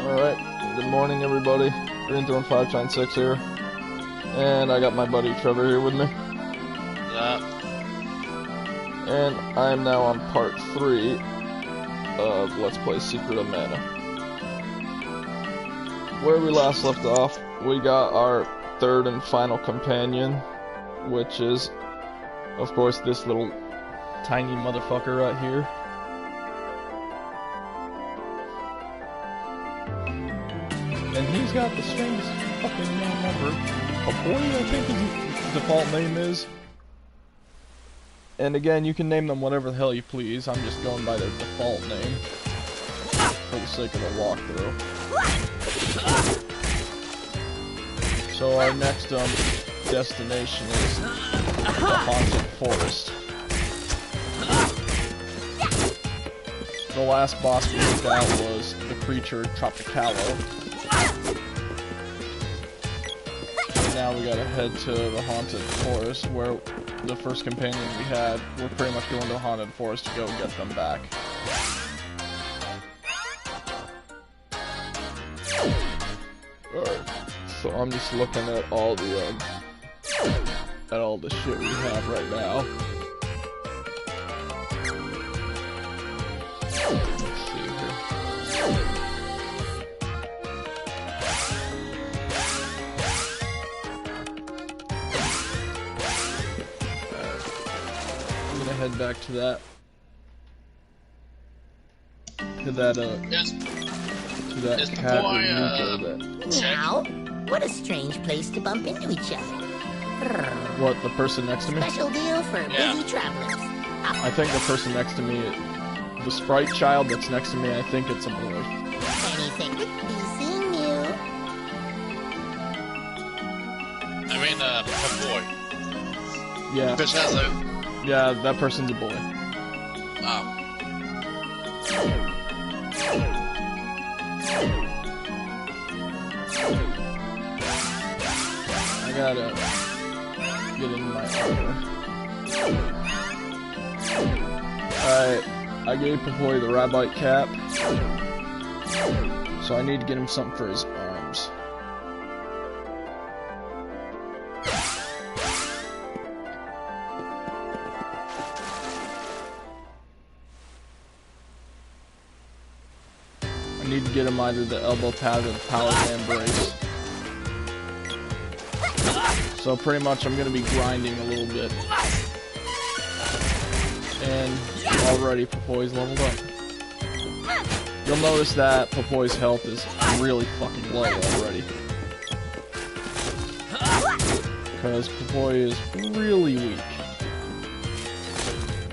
Alright, good morning everybody. Green Throne 596 here. And I got my buddy Trevor here with me. And I am now on part 3 of Let's Play Secret of Mana. Where we last left off, we got our third and final companion, which is, of course, this little tiny motherfucker right here. And he's got the strangest fucking name ever. Boy, I think his default name is. And again, you can name them whatever the hell you please. I'm just going by their default name for the sake of the walkthrough. So our next destination is the Haunted Forest. The last boss we took out was the creature Tropicalo. Now we gotta head to the Haunted Forest, where the first companion we had, we're pretty much going to the Haunted Forest to go get them back. Alright, so I'm just looking at all the shit we have right now. Let's see here. Head back to that. To that cat Meow. What a strange place to bump into each other. What, the person next to me? Special deal for busy travelers. I think the person next to me, the sprite child that's next to me, I think it's a boy. Anything to be seeing you. I mean, a boy. Yeah. Which has a... Yeah, that person's a boy. Oh. I gotta get in my armor. Alright, I gave Papoy the Rabite cap, so I need to get him something for his arms. I need to get him either the elbow pad or the power hand brace. So pretty much I'm going to be grinding a little bit. And already Papoy's leveled up. You'll notice that Papoy's health is really fucking low already. Because Papoy is really weak.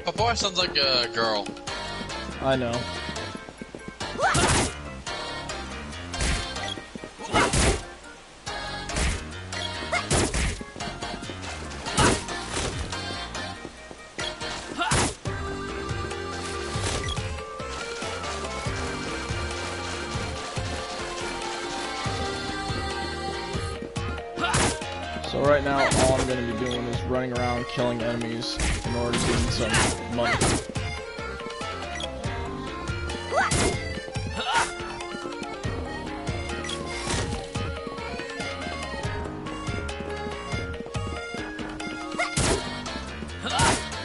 Papoy sounds like a girl. I know. So right now, all I'm going to be doing is running around killing enemies in order to gain some money.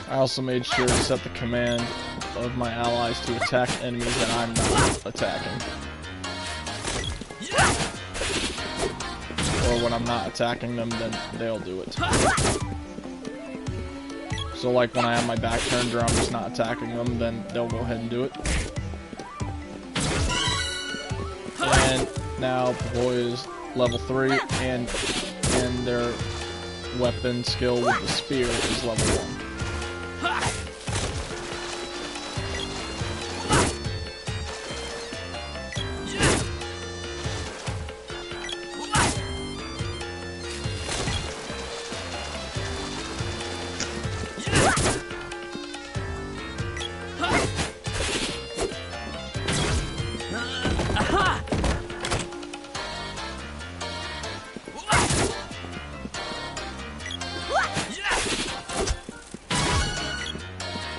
I also made sure to set the command of my allies to attack enemies that I'm not attacking. Or when I'm not attacking them, then they'll do it. So like when I have my back turned or I'm just not attacking them, then they'll go ahead and do it. And now Papoy is level 3, and their weapon skill with the spear is level 1.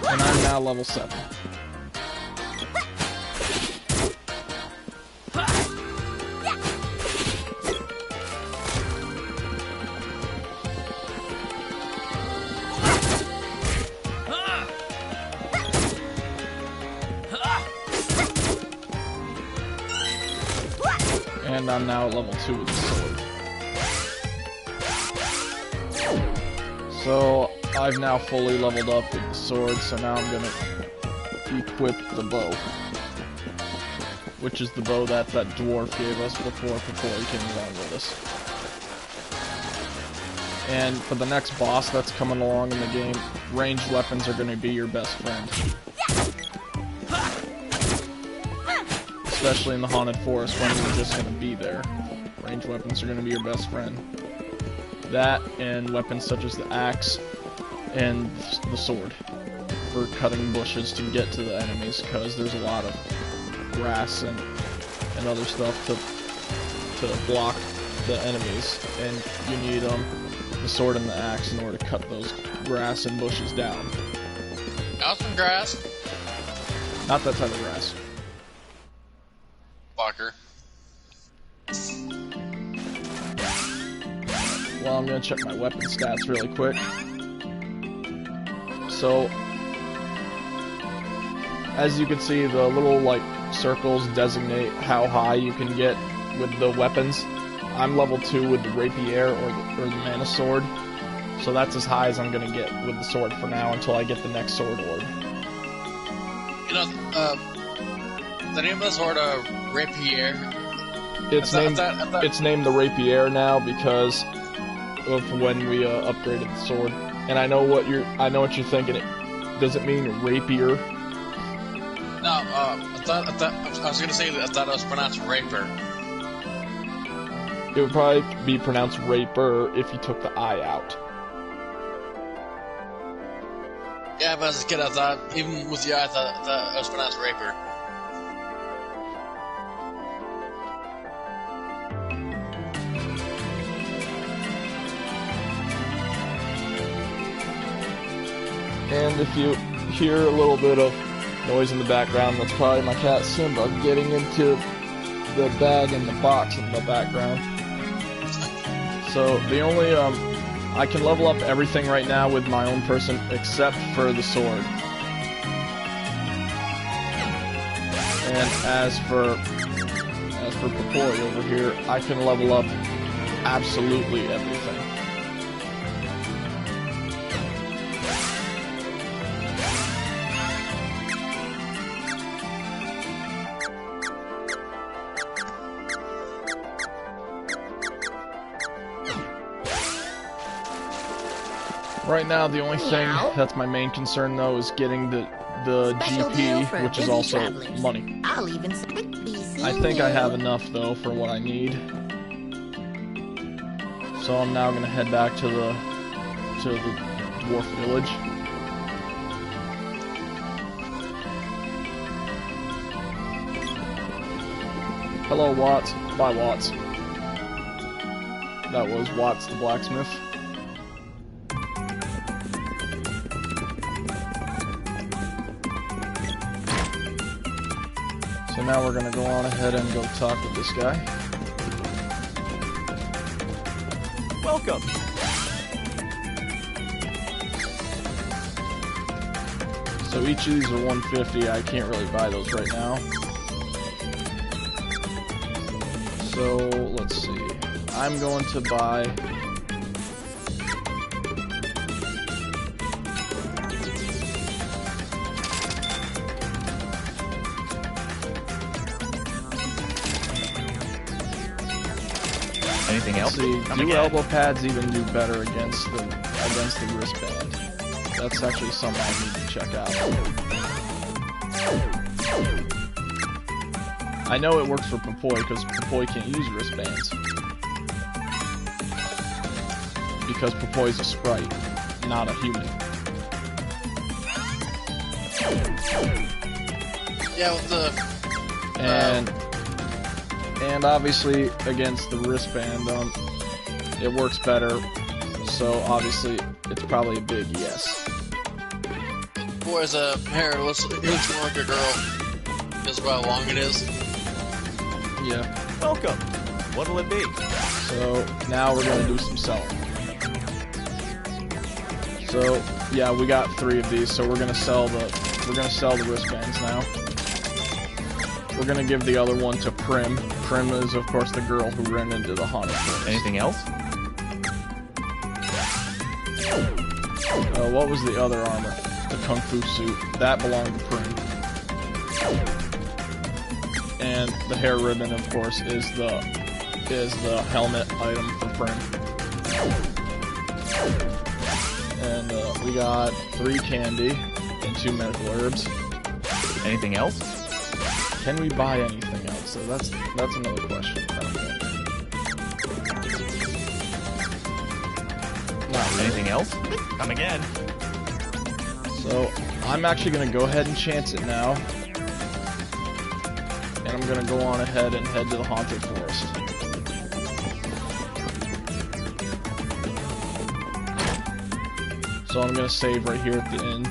And I'm now level 7. and I'm now at level 2 with the sword. So I've now fully leveled up with the sword, so now I'm gonna equip the bow. Which is the bow that dwarf gave us before he came along with us. And for the next boss that's coming along in the game, ranged weapons are going to be your best friend. Especially in the Haunted Forest when you're just going to be there. Ranged weapons are going to be your best friend. That and weapons such as the axe and the sword for cutting bushes to get to the enemies, because there's a lot of grass and other stuff to block the enemies, and you need the sword and the axe in order to cut those grass and bushes down. Got some grass. Not that type of grass. Fucker. Well, I'm gonna check my weapon stats really quick. So, as you can see, the little like circles designate how high you can get with the weapons. I'm level 2 with the rapier or the mana sword, so that's as high as I'm gonna get with the sword for now until I get the next sword orb. You know, the name of the sword, rapier. It's named the rapier now because of when we upgraded the sword. And I know what you're thinking. Does it mean rapier? No, I was gonna say that I thought it was pronounced raper. It would probably be pronounced raper if you took the I out. Yeah, but as a kid, I thought, even with the I thought it was pronounced raper. And if you hear a little bit of noise in the background, that's probably my cat Simba getting into the bag and the box in the background. So the only, I can level up everything right now with my own person except for the sword. And as for Popoi over here, I can level up absolutely everything. Right now, the only thing that's my main concern, though, is getting the GP, which is also money. I'll even be I think I have enough, though, for what I need. So I'm now gonna head back to the dwarf village. Hello, Watts. Bye, Watts. That was Watts the blacksmith. So now we're gonna go on ahead and go talk with this guy. Welcome. So each of these are 150. I can't really buy those right now. So let's see. I'm going to buy Anything else? see, do elbow pads even do better against the wristband? That's actually something I need to check out. I know it works for Popoi because Popoi can't use wristbands. Because Popoi's a sprite, not a human. Yeah, with the... And obviously against the wristband, it works better. So obviously it's probably a big yes. Boy's hair looks more like a girl. Because of how long it is. Yeah. Welcome. What'll it be? So now we're gonna do some selling. So yeah, we got 3 of these, so we're gonna sell the wristbands now. we're gonna give the other one to Prim. Prim is, of course, the girl who ran into the haunted forest. Anything else? What was the other armor? The Kung Fu suit. That belonged to Prim. And the hair ribbon, of course, is the helmet item for Prim. And we got 3 candy and 2 medical herbs. Anything else? Can we buy anything else? So that's another question. I don't know. Not really. Anything else? Come again. So I'm actually gonna go ahead and chance it now. And I'm gonna go on ahead and head to the haunted forest. So I'm gonna save right here at the end.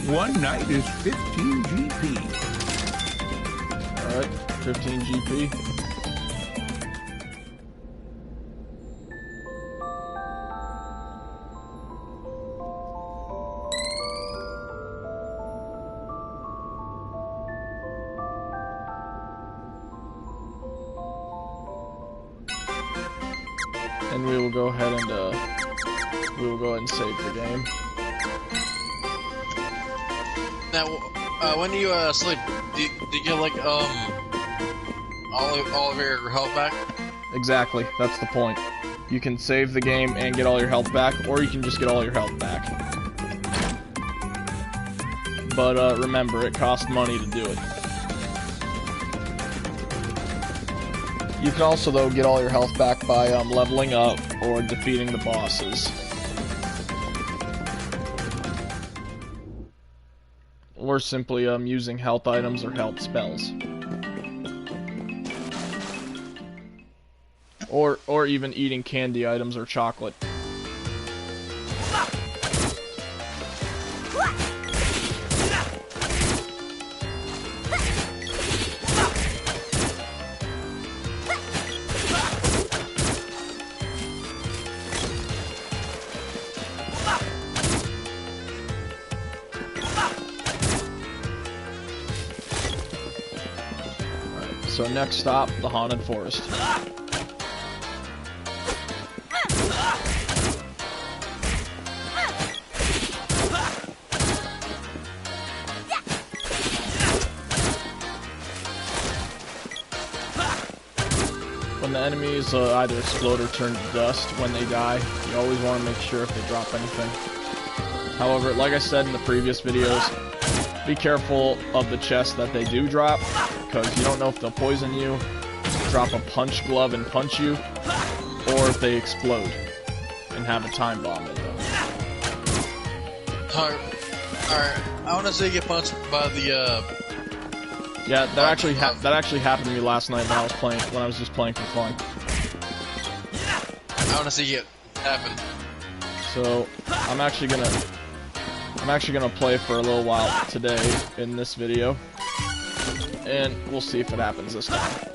One night is 15 GP. Alright, 15 GP. And we will go ahead and save the game. Now, when you sleep, do you get like all of your health back? Exactly, that's the point. You can save the game and get all your health back, or you can just get all your health back. But remember, it costs money to do it. You can also, though, get all your health back by leveling up or defeating the bosses. Or simply using health items or health spells. Or even eating candy items or chocolate. So next stop, the haunted forest. When the enemies either explode or turn to dust when they die, you always want to make sure if they drop anything. However, like I said in the previous videos, be careful of the chests that they do drop, because you don't know if they'll poison you, drop a punch glove and punch you, or if they explode and have a time bomb in them. Alright, I want to say you get punched by the, Yeah, that actually happened to me last night when I was just playing for fun. I want to see it happen. So, I'm actually gonna play for a little while today in this video, and we'll see if it happens this time.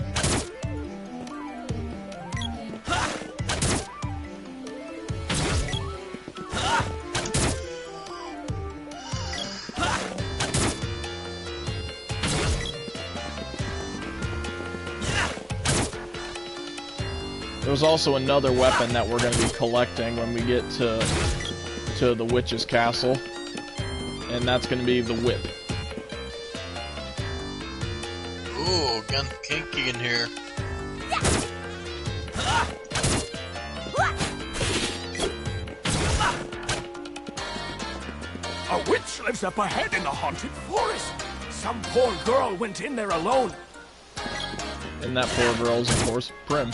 There's also another weapon that we're going to be collecting when we get to the witch's castle, and that's going to be the whip. Ooh, gun kinky in here. A witch lives up ahead in the haunted forest. Some poor girl went in there alone. And that poor girl is, of course, Prim.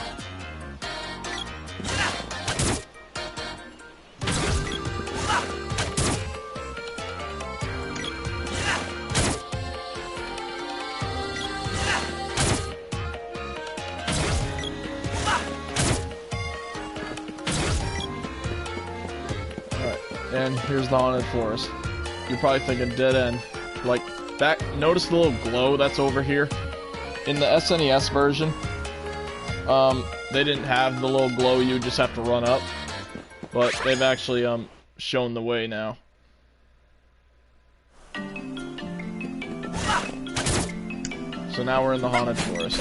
And here's the haunted forest. You're probably thinking dead end. Like that, notice the little glow that's over here? In the SNES version, they didn't have the little glow, you just have to run up. But they've actually shown the way now. So now we're in the haunted forest.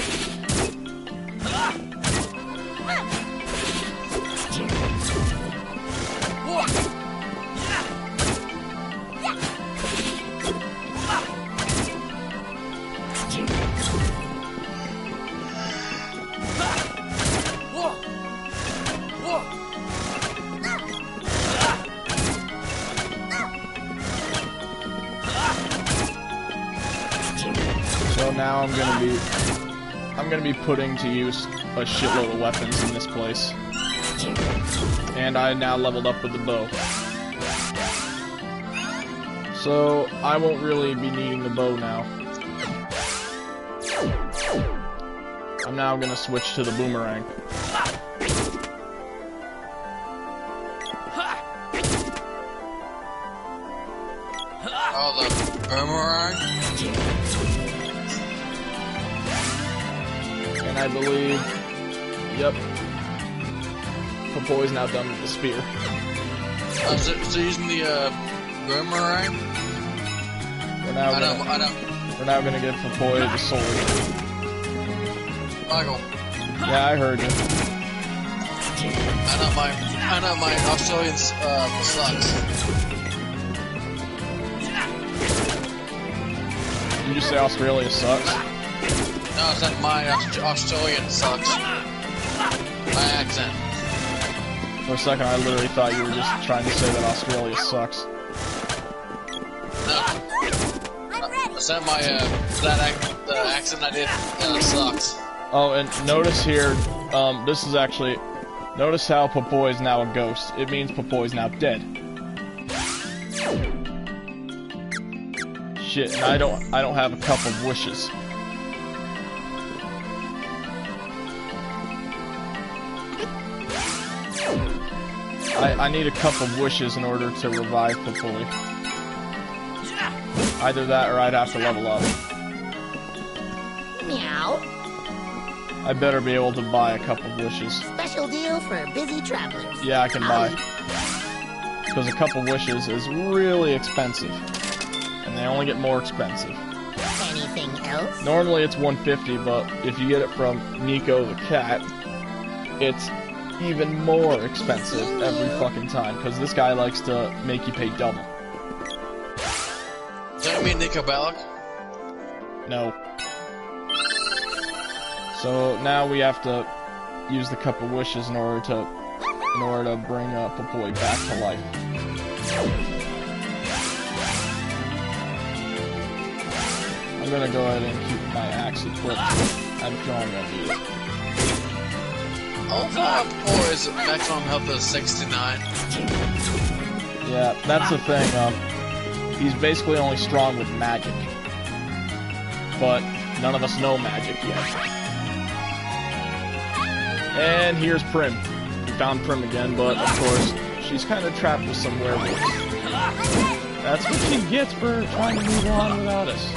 So now I'm gonna be putting to use a shitload of weapons in this place. And I now leveled up with the bow. So I won't really be needing the bow now. I'm now gonna switch to the boomerang. Oh, the boomerang? And I believe, yep, Popoy's now done with the spear. So using the boomerang? We're now gonna give Popoy the sword. Michael, Yeah, I heard you. I know my Australian sucks. You just say Australia sucks? No, I said my Australian sucks. My accent. For a second, I literally thought you were just trying to say that Australia sucks. No. I said my the accent I did sucks. Oh, and notice here, this is actually, notice how Popoy is now a ghost. It means Popoy is now dead. Shit, and I don't have a cup of wishes. I need a cup of wishes in order to revive Popoy. Either that or I'd have to level up. Meow. I better be able to buy a cup of wishes. Special deal for busy travelers. Yeah, I can buy. Because a cup of wishes is really expensive. And they only get more expensive. Anything else? Normally it's $150, but if you get it from Nico the cat, it's even more expensive every fucking time. Because this guy likes to make you pay double. Does that mean Nico Bellic? No. So now we have to use the cup of wishes in order to bring Popoy back to life. I'm gonna go ahead and keep my axe equipped. I'm sure I'm gonna need it. Oh, boys, maximum health is 69. Yeah, that's the thing. He's basically only strong with magic, but none of us know magic yet. And here's Prim. We found Prim again, but of course, she's kind of trapped with some werewolves. That's what she gets for trying to move on without us.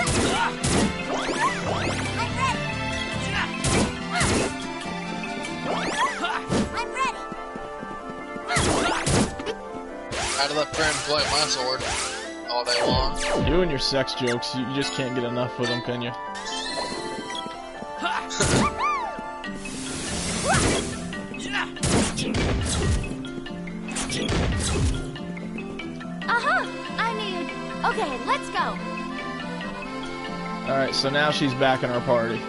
I'm ready. I'd let Prim play my sword all day long. You and your sex jokes, you just can't get enough of them, can you? Okay, let's go. Alright, so now she's back in our party.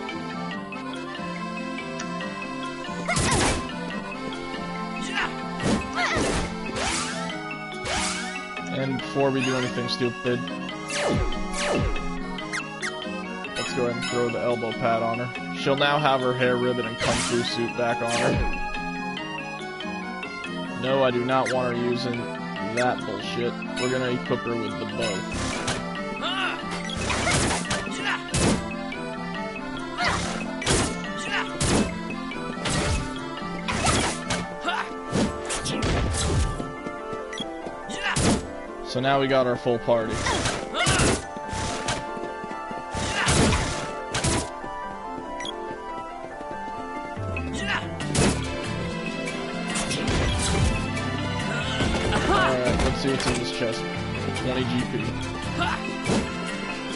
And before we do anything stupid, let's go ahead and throw the elbow pad on her. She'll now have her hair ribbon and kung fu suit back on her. No, I do not want her using that bullshit. We're gonna equip her with the bow. So now we got our full party. Let's see what's in this chest. 20 GP.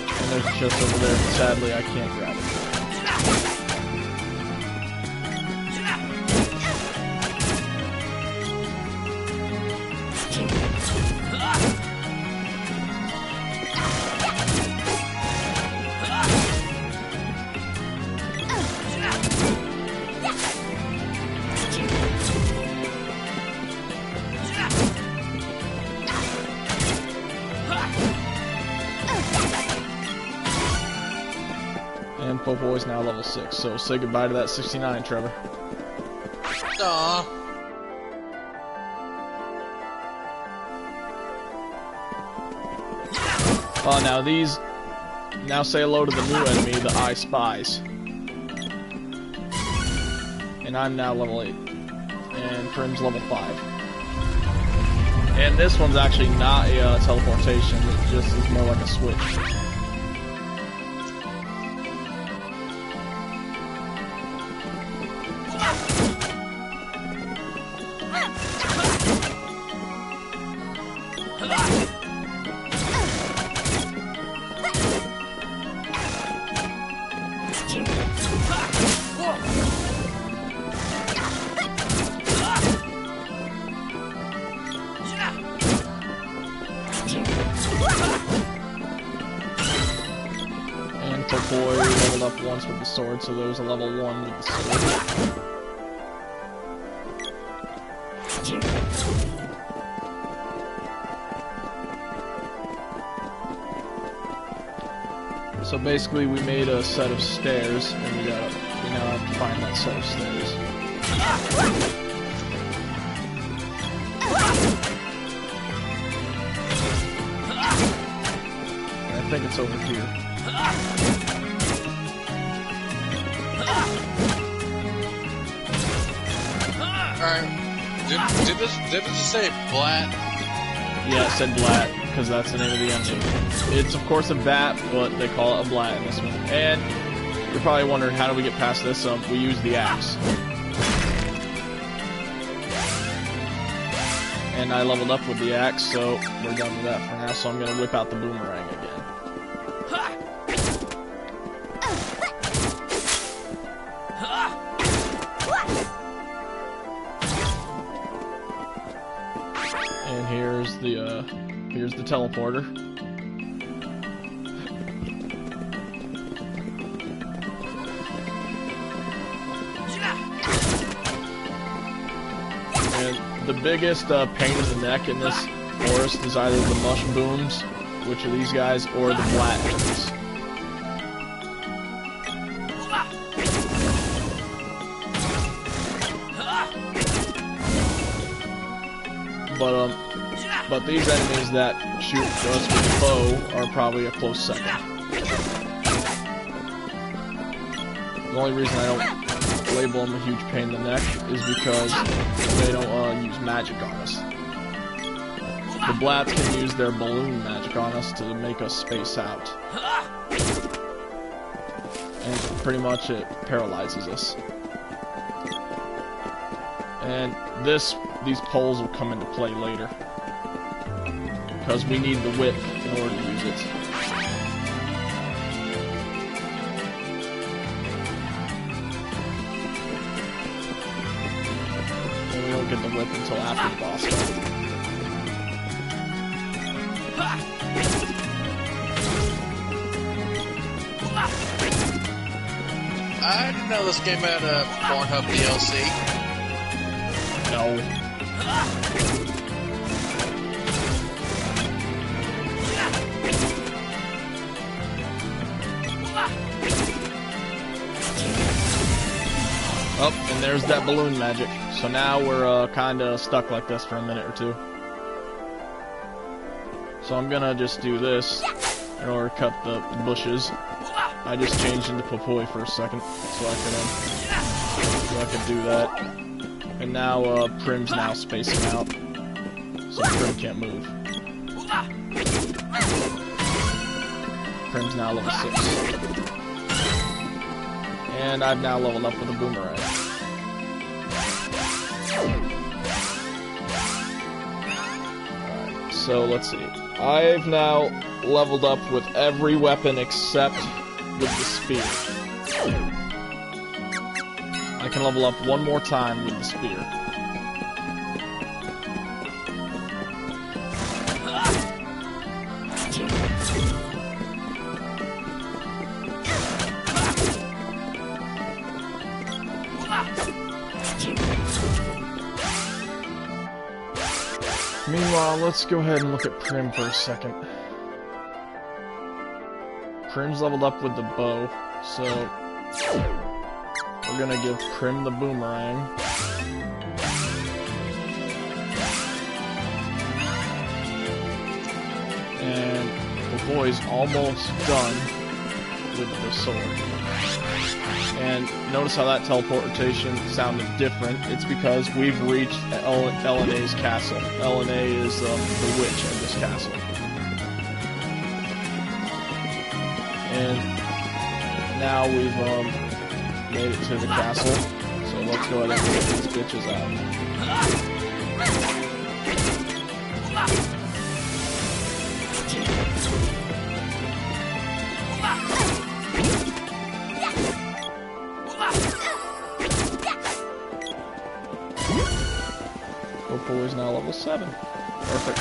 And there's a chest over there. Sadly, I can't grab it. And Popoy's now level 6, so say goodbye to that 69, Trevor. Aw. Now these... Now say hello to the new enemy, the I Spies. And I'm now level 8. And Prim's level 5. And this one's actually not a teleportation, it just is more like a switch. And Popoy leveled up once with the sword, so there was a level 1 with the sword. So basically we made a set of stairs, and we now have to find that set of stairs. And I think it's over here. Alright. Did this just say Blat? Yeah, it said Blat, because that's the name of the enemy. It's of course a bat, but they call it a Blat in this one. And you're probably wondering, how do we get past this? We use the axe. And I leveled up with the axe, so we're done with that for now, so I'm going to whip out the boomerang again. And here's the teleporter. And the biggest pain in the neck in this forest is either the mush booms, which are these guys, or the Blat enemies. But these enemies that shoot us with the bow are probably a close second. The only reason I don't label them a huge pain in the neck is because they don't use magic on us. The Blats can use their balloon magic on us to make us space out. And pretty much it paralyzes us. And these poles will come into play later, because we need the whip in order to use it. And we don't get the whip until after the boss fight. I didn't know this game had a Pornhub DLC. No. Oh, and there's that balloon magic. So now we're kinda stuck like this for a minute or two. So I'm gonna just do this in order to cut the bushes. I just changed into Popoy for a second, so I could do that. And now Prim's now spacing out, so Prim can't move. Prim's now level 6. And I've now leveled up with a boomerang. Alright, so let's see. I've now leveled up with every weapon except with the spear. I can level up one more time with the spear. Meanwhile, let's go ahead and look at Prim for a second. Prim's leveled up with the bow, so we're gonna give Prim the boomerang. And the boy's almost done with the sword. And notice how that teleportation sounded different. It's because we've reached Elenae's castle. Elenae is the witch of this castle. And now we've made it to the castle. So let's go ahead and get these bitches out. Popo is now level 7. Perfect.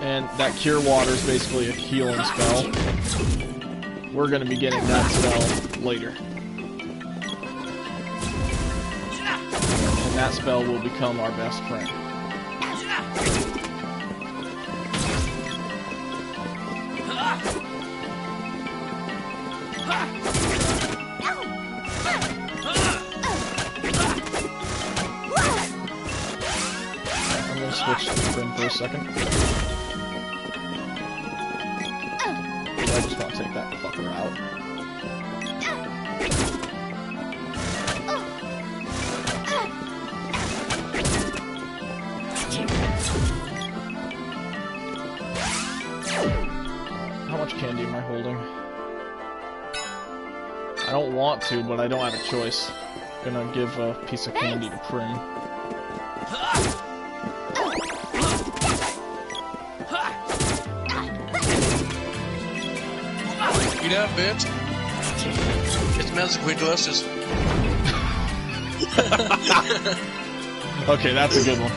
And that Cure Water is basically a healing spell. We're going to be getting that spell later. And that spell will become our best friend. I'm going to switch to Prim for a second. I just want to take that fucker out. How much candy am I holding? I don't want to, but I don't have a choice. I'm gonna give a piece of candy to Prim. You know, bitch. It's magically delicious. Okay, that's a good one.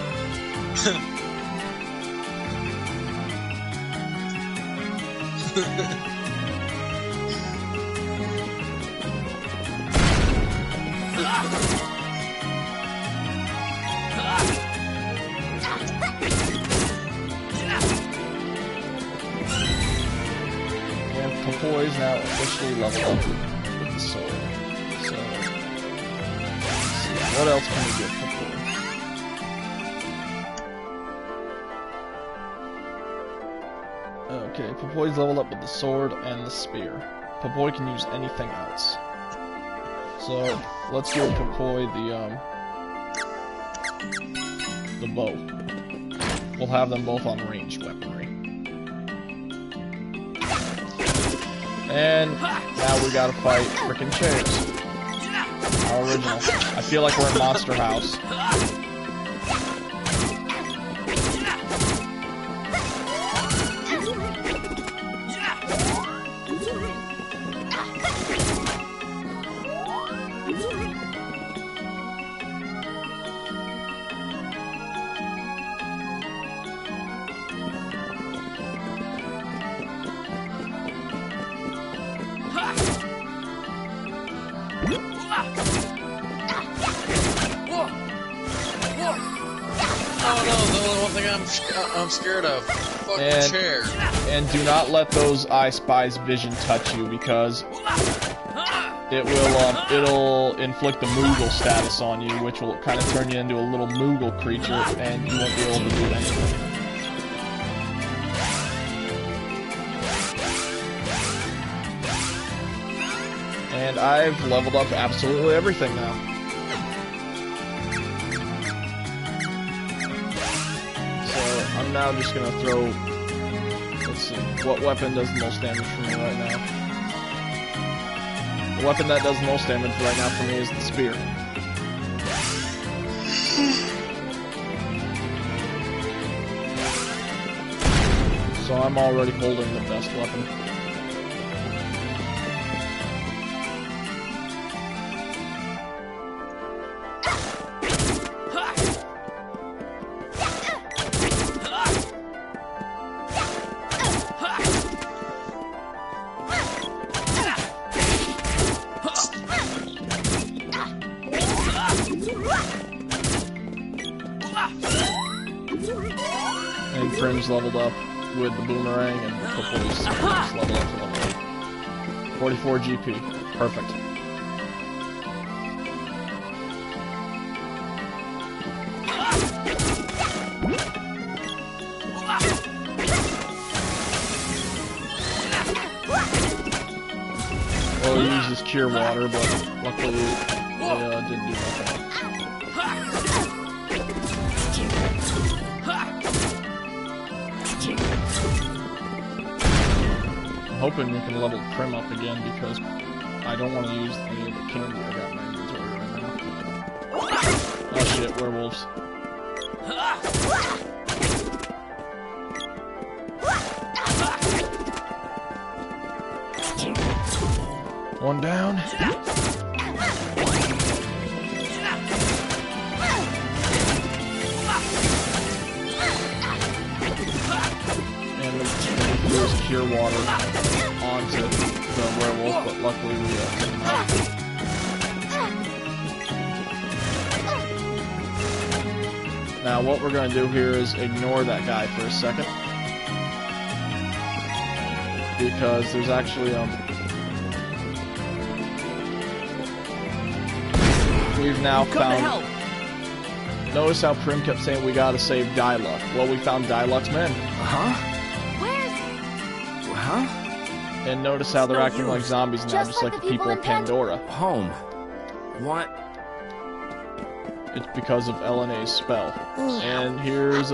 And Popoy is now officially leveled up with the sword. So, let's see. What else can we get Popoy? Okay, Popoy's leveled up with the sword and the spear. Popoy can use anything else. So, let's give Popoy the bow. We'll have them both on ranged weaponry. And now we gotta fight frickin' chairs. Our original. I feel like we're in Monster House. Oh no, the only one thing I'm scared of. Fuck the chair. And do not let those I Spy's vision touch you, because it will it'll inflict the Moogle status on you, which will kind of turn you into a little Moogle creature, and you won't be able to do anything. And I've leveled up absolutely everything now. So I'm now just gonna throw. Let's see, what weapon does the most damage for me right now? The weapon that does the most damage right now for me is the spear. So I'm already holding the best weapon. And Prim Prim's leveled up with the boomerang, and Popoy's leveled up to level 8. 44 GP. Perfect. Well, he uses Cure Water, but luckily it didn't do nothing. I'm hoping we can level Prim up again because I don't want to use any of the candy I got in my inventory right now. Oh shit, werewolves. One down. And there's Cure Water onto the werewolf, but luckily we took him out. Now what we're going to do here is ignore that guy for a second. Because there's actually, we've now found... Notice how Prim kept saying we gotta save Diluc. Well, we found Diluc's men. Huh? Where's... Huh? And notice how they're acting like zombies now, just like the people in Pandora. Home. What? It's because of LNA's spell. And here's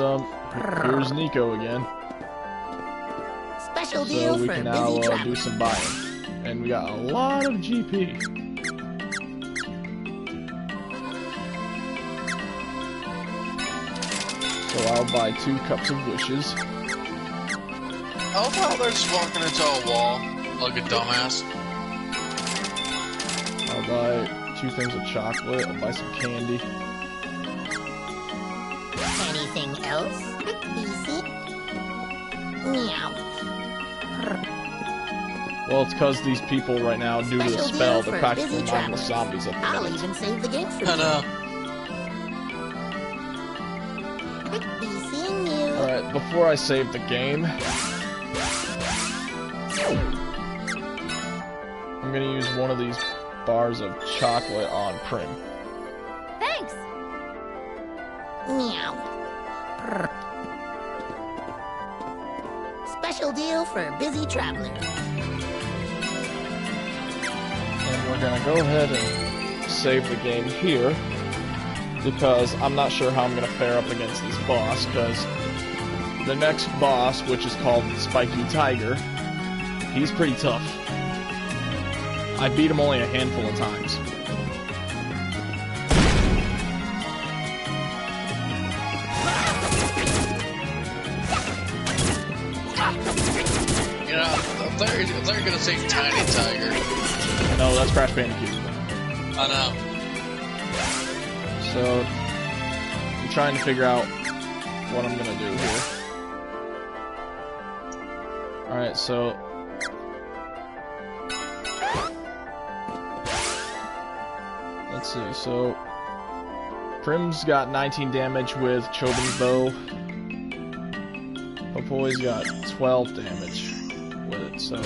Nico again. Special So deal we for can busy now travel. do some buying. And we got a lot of GP. So I'll buy 2 cups of wishes. I love how they're just walking into a wall like a dumbass. I'll buy 2 things of chocolate. I'll buy some candy. Anything else? Easy. Meow. Well, it's because these people right now, due to the Special spell, deal they're for practically busy mindless travelers. zombies at the I'll minute. even save the game for I you. know. Be seeing you. Alright, before I save the game, I'm gonna use one of these bars of chocolate on Prim. Thanks! Meow. Brr. Special deal for busy traveler. And we're gonna go ahead and save the game here, because I'm not sure how I'm gonna fare up against this boss, because the next boss, which is called Spiky Tiger, he's pretty tough. I beat him only a handful of times. You know, I thought you were gonna say Tiny Tiger. No, that's Crash Bandicoot. I know. So, I'm trying to figure out what I'm gonna do here. Alright, so... Let's see, so... Prim's got 19 damage with Chobin's bow. Popoy's got 12 damage with it, so...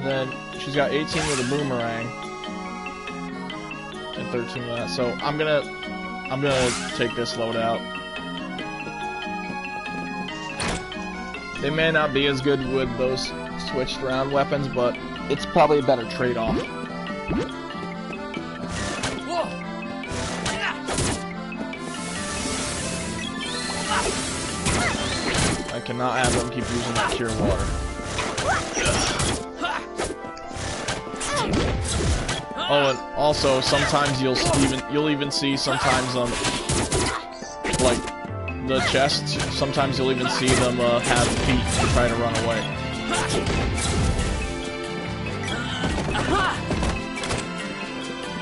Then she's got 18 with a boomerang and 13 with that. So I'm gonna take this loadout. They may not be as good with those switched around weapons, but it's probably a better trade-off. I cannot have them keep using that Cure Water. Oh, and also sometimes you'll even see sometimes like the chests. Sometimes you'll even see them have feet and try to run away.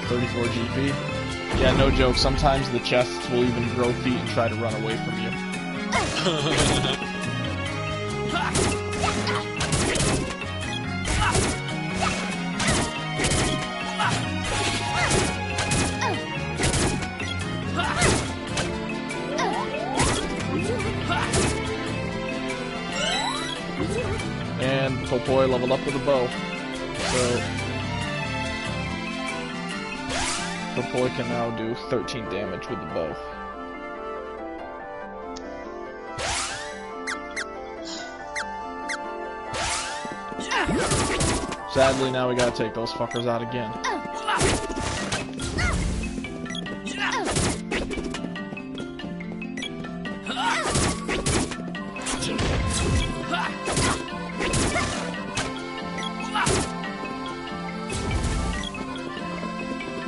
$34 GP. Yeah, no joke. Sometimes the chests will even grow feet and try to run away from you. And Popoi leveled up with a bow. So Popoi can now do 13 damage with the bow. Sadly, now we gotta take those fuckers out again.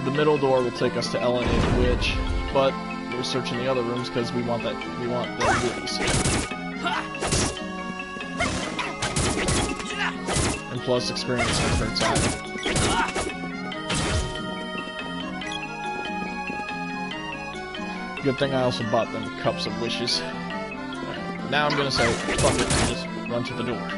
The middle door will take us to Ellen and Witch, but we're searching the other rooms because we want the witches. And plus experience with her time. Good thing I also bought them cups of wishes. Right, now I'm gonna say, fuck it, and just run to the door.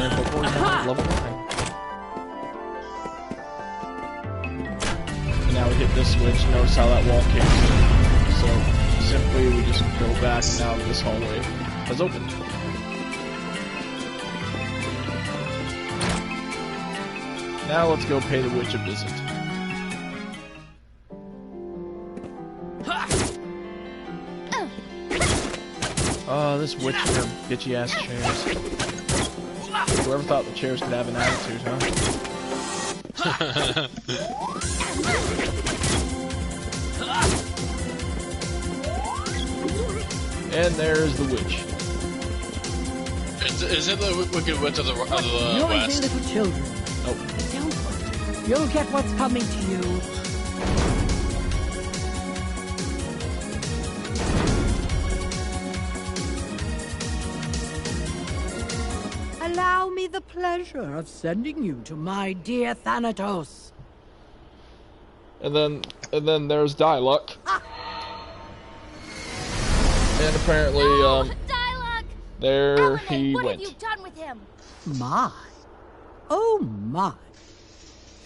And before you know it, level 9. And now we hit this switch, notice how that wall came through. So simply we just go back, and now this hallway has opened. Now let's go pay the witch a visit. Oh, this witch and her bitchy ass chairs. Whoever thought the chairs could have an attitude, huh? And there's the witch. Is it the Wicked Witch of the Noisy West? little children. Nope. Don't worry. You'll get what's coming to you. Allow me the pleasure of sending you to my dear Thanatos. And then there's Diluc. And apparently, Dialogue! there he What went. have you done with him? My. Oh, my.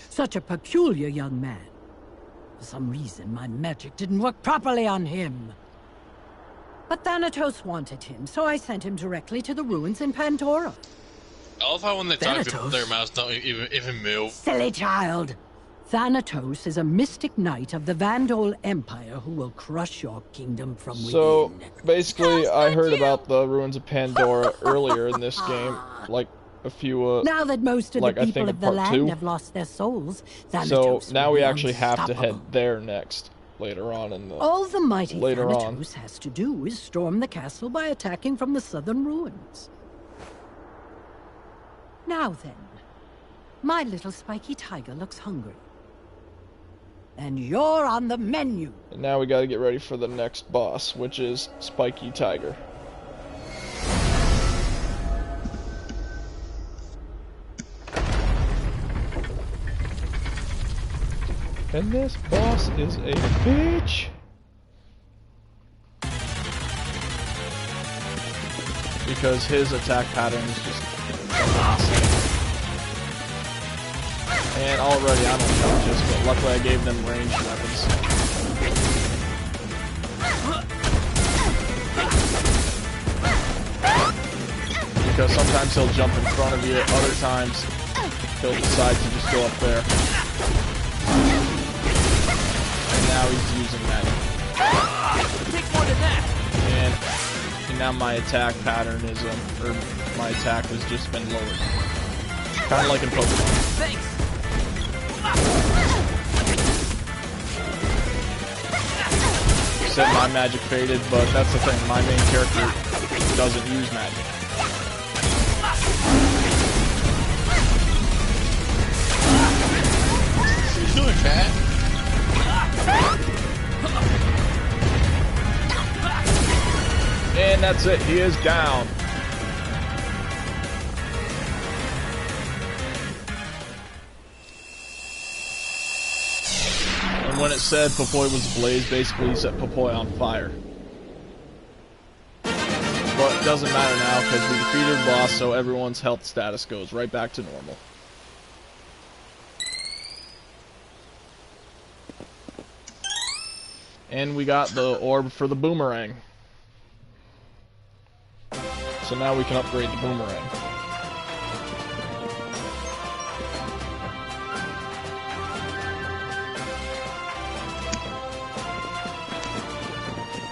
Such a peculiar young man. For some reason, my magic didn't work properly on him. But Thanatos wanted him, so I sent him directly to the ruins in Pandora. I love how when they talk, Thanatos? their mouths don't even move. Silly child! Thanatos is a mystic knight of the Vandal Empire who will crush your kingdom from So, within. basically, I heard about the ruins of Pandora earlier in this game, like a few, Now that most of like, the I people think of in the part land 2. have lost their souls, Thanatos So now will we be actually have to head unstoppable. there next, later on in the... All the mighty later on. Thanatos has to do is storm the castle by attacking from the southern ruins. Now then, my little spiky tiger looks hungry. And you're on the menu. And now we gotta get ready for the next boss, which is Spiky Tiger. And this boss is a bitch! Because his attack pattern is just awesome. And already I'm unconscious, but luckily I gave them ranged weapons. Because sometimes he'll jump in front of you, other times he'll decide to just go up there. And now he's using magic. Take more than that. And now my attack pattern is, or my attack has just been lowered. Kind of like in Pokemon. Thanks. Said my magic faded, but that's the thing, my main character doesn't use magic. You doing, Cat? And that's it. He is down. And when it said Popoy was ablaze, basically he set Popoy on fire. But it doesn't matter now because we defeated the boss, so everyone's health status goes right back to normal. And we got the orb for the boomerang. So now we can upgrade the boomerang.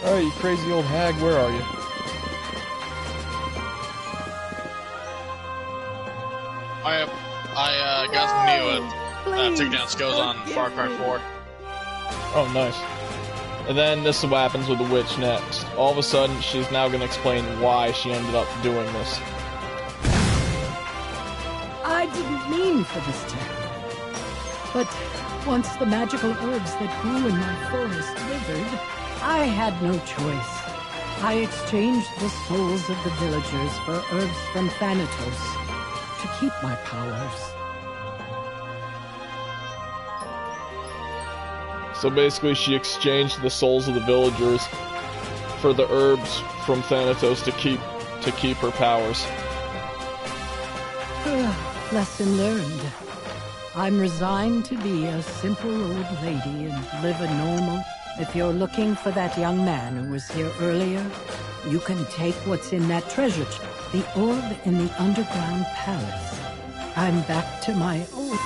Alright, you crazy old hag, where are you? I got some new Take Down Skills on Far Cry 4. Oh, nice. And then this is what happens with the witch next. All of a sudden, she's now going to explain why she ended up doing this. I didn't mean for this to happen. But once the magical herbs that grew in my forest withered, I had no choice. I exchanged the souls of the villagers for herbs from Thanatos to keep my powers. So basically, she exchanged the souls of the villagers for the herbs from Thanatos to keep her powers. Lesson learned. I'm resigned to be a simple old lady and live a normal. If you're looking for that young man who was here earlier, you can take what's in that treasure chest, the orb in the underground palace. I'm back to my old.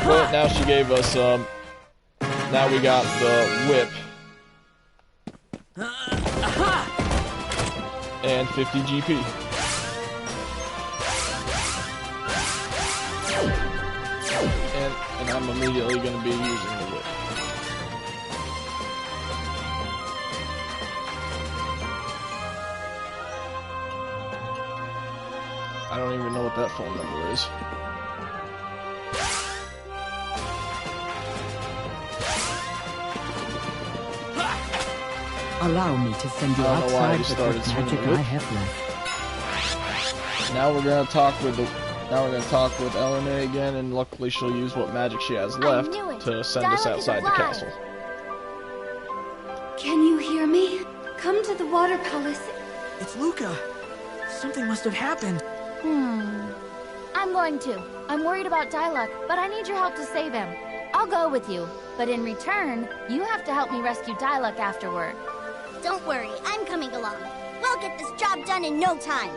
But now she gave us, now we got the whip. And 50 GP. And I'm immediately going to be using the whip. I don't even know what that phone number is. Allow me to send you outside with what magic I have left. Now we're gonna talk with Elena again, and luckily she'll use what magic she has left to send us outside the castle. Can you hear me? Come to the water palace. It's Luca. Something must have happened. I'm going to. I'm worried about Diluc, but I need your help to save him. I'll go with you, but in return, you have to help me rescue Diluc afterward. Don't worry, I'm coming along. We'll get this job done in no time.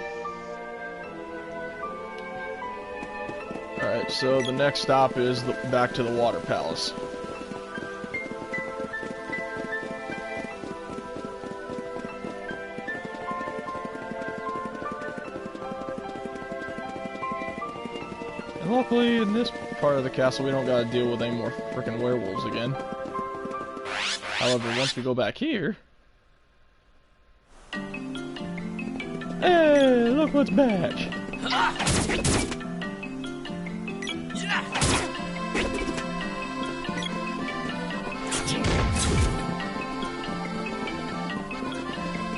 Alright, so the next stop is back to the water palace. And luckily, in this part of the castle, we don't gotta deal with any more freaking werewolves again. However, once we go back here... Hey, look what's back!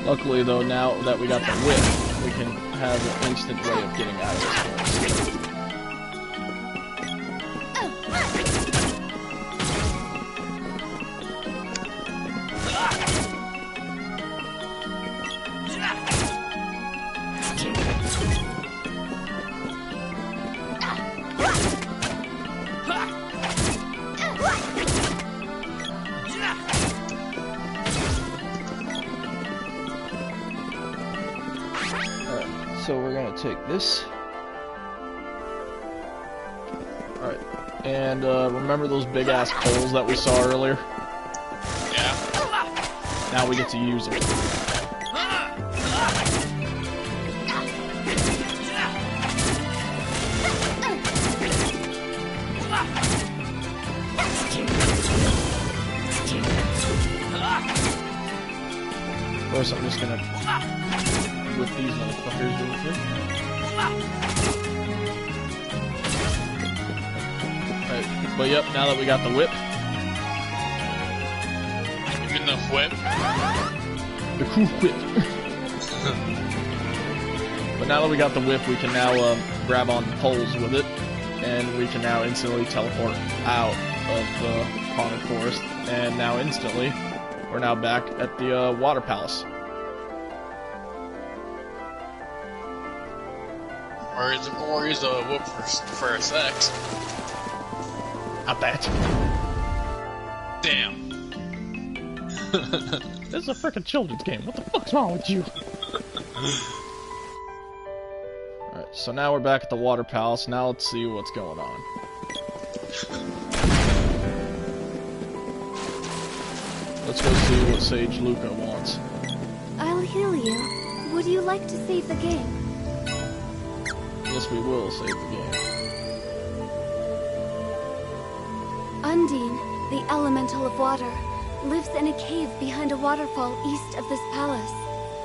Luckily, though, now that we got the whip, we can have an instant way of getting out of this forest. So we're gonna take this. Alright. And remember those big ass poles that we saw earlier? Yeah. Now we get to use them. Of course, I'm just gonna whip these motherfuckers real quick. Alright, but yep, now that we got the whip. Even the whip. The cool whip. But now that we got the whip, we can now grab on poles with it, and we can now instantly teleport out of the haunted forest. And now instantly, we're now back at the water palace. Or use the whip for sex. Not that. Damn. This is a freaking children's game. What the fuck's wrong with you? Alright, so now we're back at the water palace. Now let's see what's going on. Let's go see what Sage Luca wants. I'll heal you. Would you like to save the game? Yes, we will save the game. Undine, the elemental of water, lives in a cave behind a waterfall east of this palace.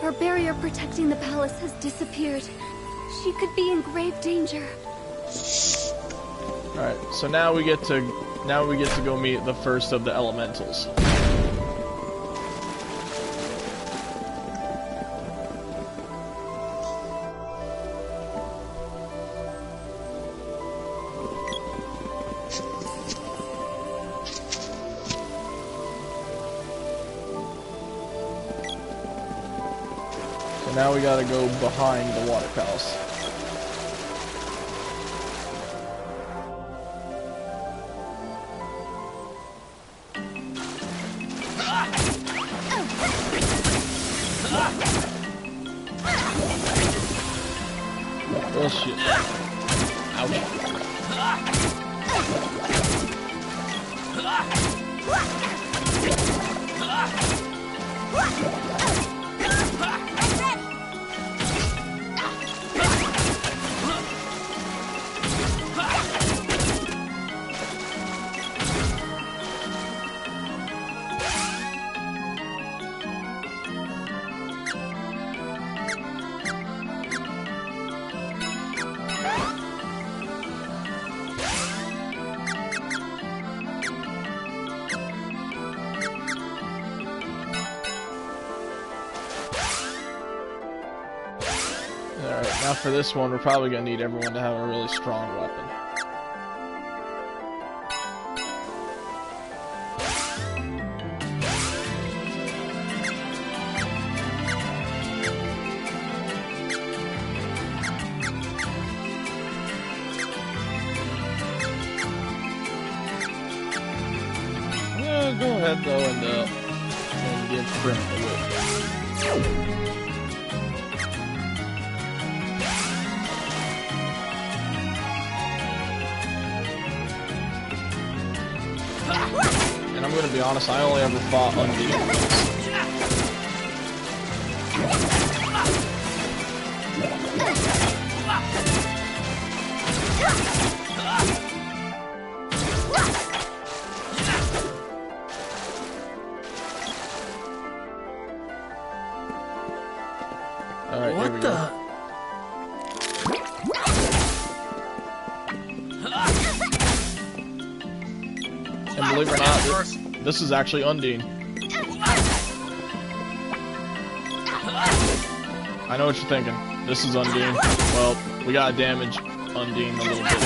Her barrier protecting the palace has disappeared. She could be in grave danger. Alright, so now we get to go meet the first of the elementals. Now we gotta go behind the water palace. Oh shit. Ouch. Now for this one, we're probably going to need everyone to have a really strong weapon. Yeah, go ahead though and give Prim the whip. And I'm gonna be honest, I only ever fought Undine. Alright, here we go. And believe it or not, this is actually Undine. I know what you're thinking. This is Undine. Well, we gotta damage Undine a little bit.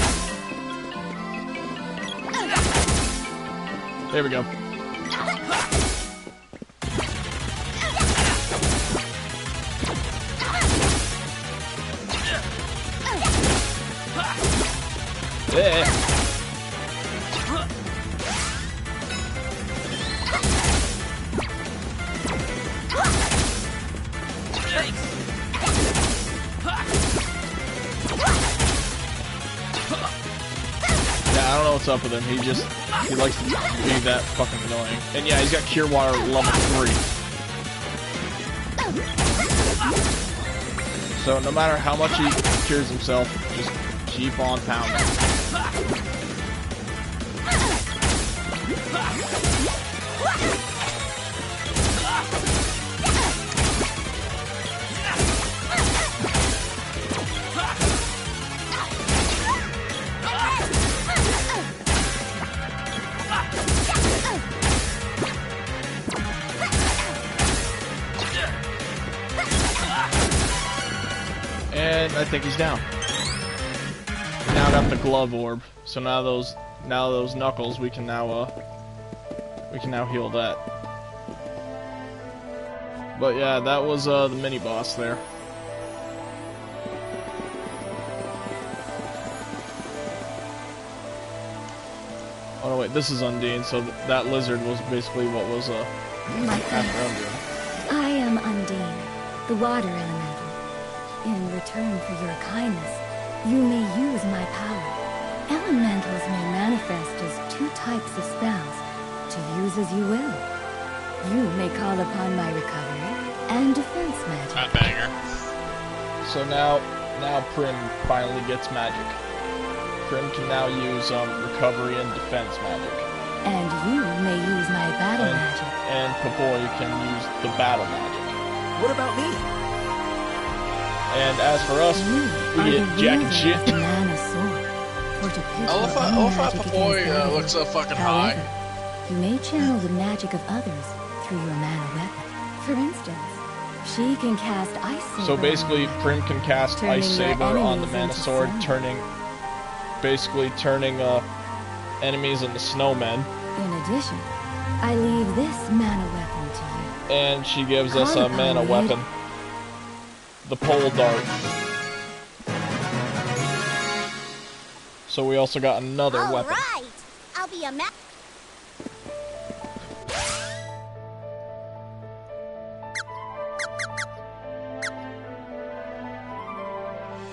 There we go. Yeah. I don't know what's up with him. He likes to be that fucking annoying. And yeah, he's got Cure Water level 3. So no matter how much he cures himself, just keep on pounding. And I think he's down. We now got the glove orb. So now those knuckles we can now heal that. But yeah, that was the mini boss there. Oh no, wait, this is Undine, so that lizard was basically what was My after friend, Undine. I am Undine, the water elemental. In return for your kindness, you may use my power. Elementals may manifest as two types of spells, to use as you will. You may call upon my recovery and defense magic. That banger. So now Prim finally gets magic. Prim can now use recovery and defense magic. And you may use my battle magic. And Papoy can use the battle magic. What about me? And as for us, we get jack and shit. Papoy looks so fucking high. You may channel the magic of others through your mana weapon. For instance, she can cast Ice Saber. So basically, Prim can cast Ice Saber on the Mana Sword, turning enemies into snowmen. In addition, I leave this mana weapon to you. And she gives us a mana weapon. The pole dart. So we also got another weapon. Alright! I'll be a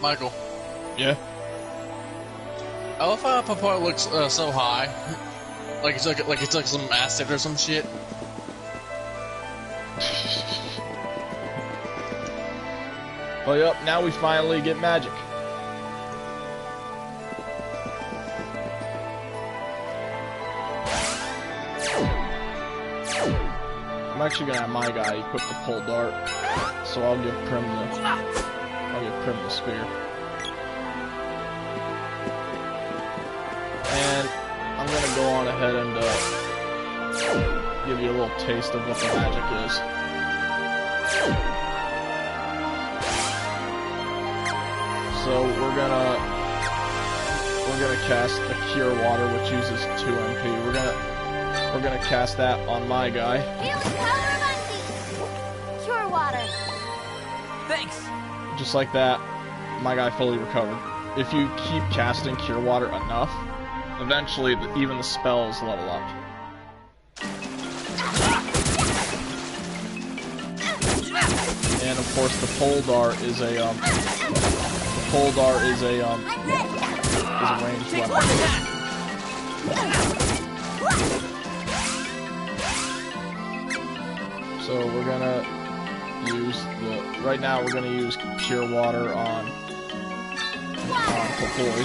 Michael. Yeah? I love how Papoy looks so high. Like he took some acid or some shit. Oh, yep, now we finally get magic. I'm actually gonna have my guy equip the pole dart, so I'll give Prim the spear. And I'm gonna go on ahead and give you a little taste of what the magic is. So we're gonna cast the Cure Water, which uses 2 MP. We're gonna cast that on my guy. Healing power of Undine! Cure water! Thanks! Just like that, my guy fully recovered. If you keep casting Cure Water enough, eventually even the spells level up. And of course the pole dart is a ranged weapon. So we're gonna use right now we're gonna use Cure Water on Papoy.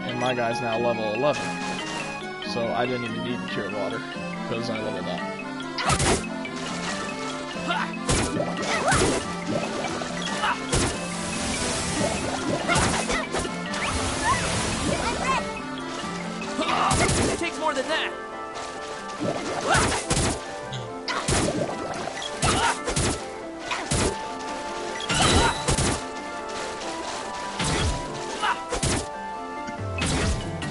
And my guy's now level 11. So I didn't even need Cure Water because I leveled up. It takes more than that.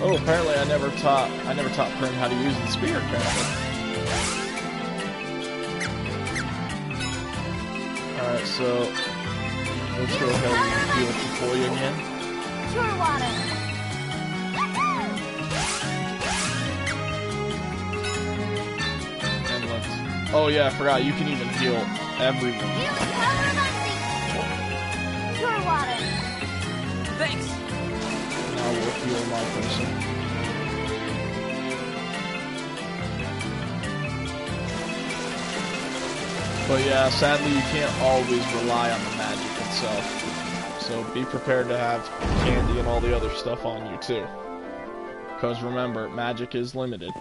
Oh, apparently I never taught Prim how to use the spear, apparently. Alright, so let's go ahead and heal Papoy again. Cure water! And let's oh yeah, I forgot you can even heal everyone. Healing power of Undine! Cure water! Thanks! Now we'll heal my person. But yeah, sadly you can't always rely on the magic itself. So be prepared to have candy and all the other stuff on you too. Because remember, magic is limited.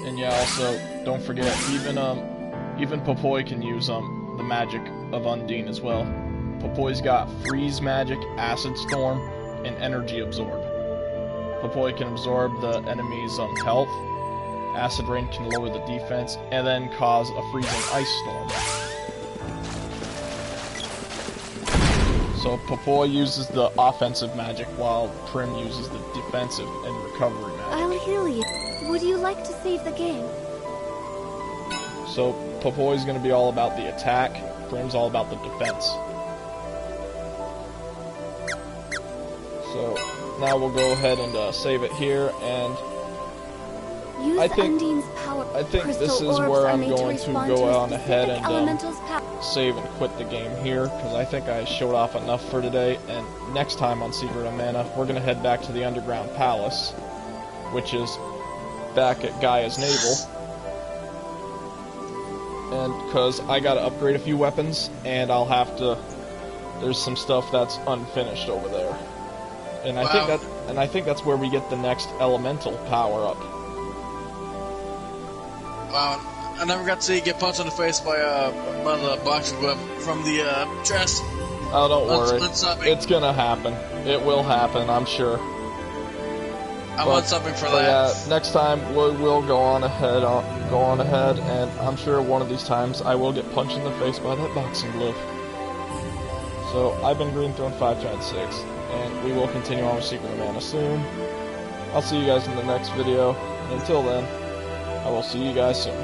And yeah, also don't forget, even Papoy can use the magic of Undine as well. Popoy's got Freeze Magic, Acid Storm, and Energy Absorb. Popoy can absorb the enemy's health. Acid Rain can lower the defense, and then cause a freezing Ice Storm. So Popoy uses the offensive magic, while Prim uses the defensive and recovery magic. I'll heal you. Would you like to save the game? So Popoy's going to be all about the attack, Prim's all about the defense. So now we'll go ahead and save it here, and Use Undine's power. I think this is Crystal where orbs are I'm made to going to respond go to a on ahead specific and elemental's power. save and quit the game here, because I think I showed off enough for today, and next time on Secret of Mana, we're going to head back to the Underground Palace, which is back at Gaia's Navel. And because I gotta upgrade a few weapons, and I'll have to. There's some stuff that's unfinished over there, and I think that's where we get the next elemental power up. Wow, I never got to see you get punched in the face by the boxing glove from the chest. Oh, don't worry, it's gonna happen. It will happen, I'm sure. I want something for that. Yeah, next time we'll go on ahead, and I'm sure one of these times I will get punched in the face by that boxing glove. So I've been Green-Throne 526, and we will continue on with Secret of Mana soon. I'll see you guys in the next video. Until then, I will see you guys soon.